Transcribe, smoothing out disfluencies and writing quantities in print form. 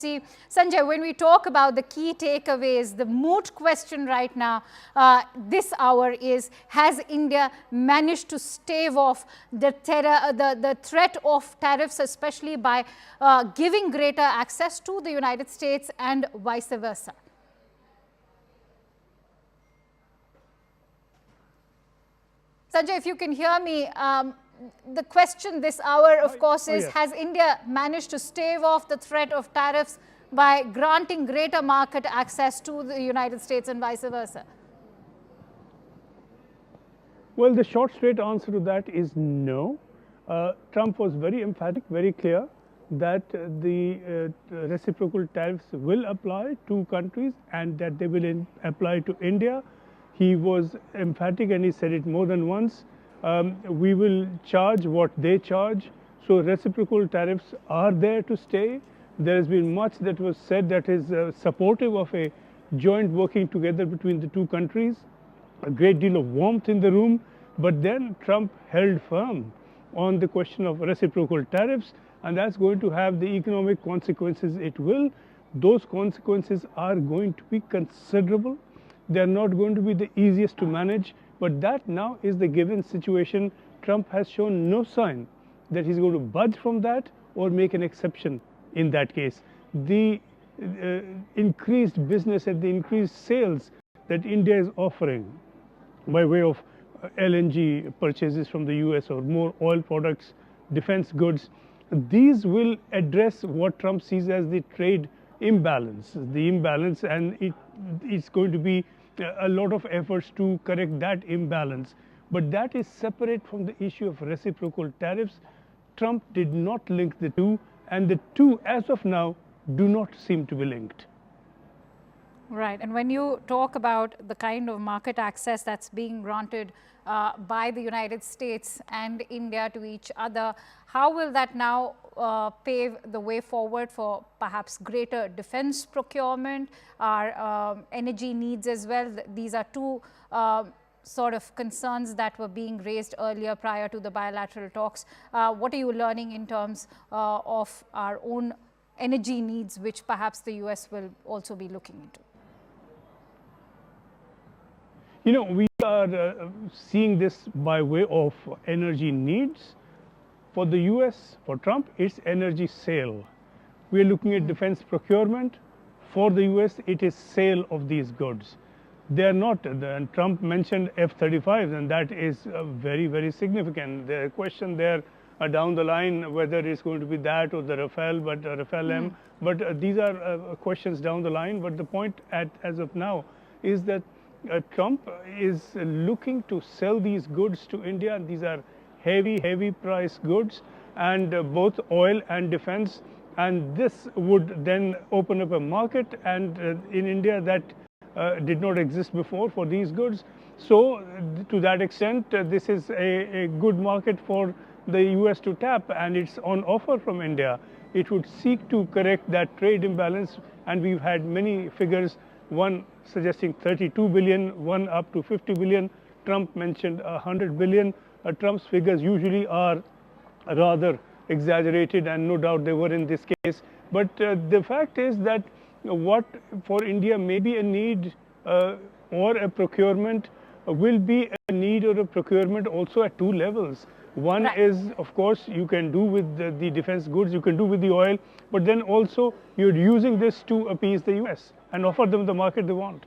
See, Sanjay, when we talk about the key takeaways, the moot question right now, this hour is, has India managed to stave off the threat of tariffs, especially by giving greater access to the United States and vice versa? Sanjay, if you can hear me, the question this hour, of course, is, has India managed to stave off the threat of tariffs by granting greater market access to the United States and vice versa? Well, the short, straight answer to that is no. Trump was very emphatic, very clear that the reciprocal tariffs will apply to countries and that they will apply to India. He was emphatic and he said it more than once. We will charge what they charge. So reciprocal tariffs are there to stay. There has been much that was said that is supportive of a joint working together between the two countries. A great deal of warmth in the room. But then Trump held firm on the question of reciprocal tariffs, and that's going to have the economic consequences it will. Those consequences are going to be considerable. They're not going to be the easiest to manage, but that now is the given situation. Trump has shown no sign that he's going to budge from that or make an exception in that case. The increased business and the increased sales that India is offering by way of LNG purchases from the US or more oil products, defense goods, these will address what Trump sees as the trade imbalance, and it's going to be a lot of efforts to correct that imbalance. But that is separate from the issue of reciprocal tariffs. Trump did not link the two, and the two, as of now, do not seem to be linked. Right. And when you talk about the kind of market access that's being granted by the United States and India to each other, how will that now pave the way forward for perhaps greater defense procurement, our energy needs as well? These are two sort of concerns that were being raised earlier prior to the bilateral talks. What are you learning in terms of our own energy needs, which perhaps the US will also be looking into? You know, we are seeing this by way of energy needs. For the US, for Trump, it's energy sale. We are looking at defense procurement. For the US, it is sale of these goods. They are not, and Trump mentioned F-35s, and that is very, very significant. The question there down the line, whether it's going to be that or the Rafale, but Rafale M, but these are questions down the line. But the point as of now is that Trump is looking to sell these goods to India. These are heavy price goods, and both oil and defense. And this would then open up a market, and in India that did not exist before for these goods. So to that extent, this is a good market for the US to tap, and it's on offer from India. It would seek to correct that trade imbalance, and we've had many figures, one suggesting 32 billion, one up to 50 billion. Trump mentioned 100 billion. Trump's figures usually are rather exaggerated, and no doubt they were in this case. But the fact is that what for India may be a need or a procurement will be a need or a procurement also at two levels. One is, of course, you can do with the defense goods, you can do with the oil, but then also you're using this to appease the US and offer them the market they want.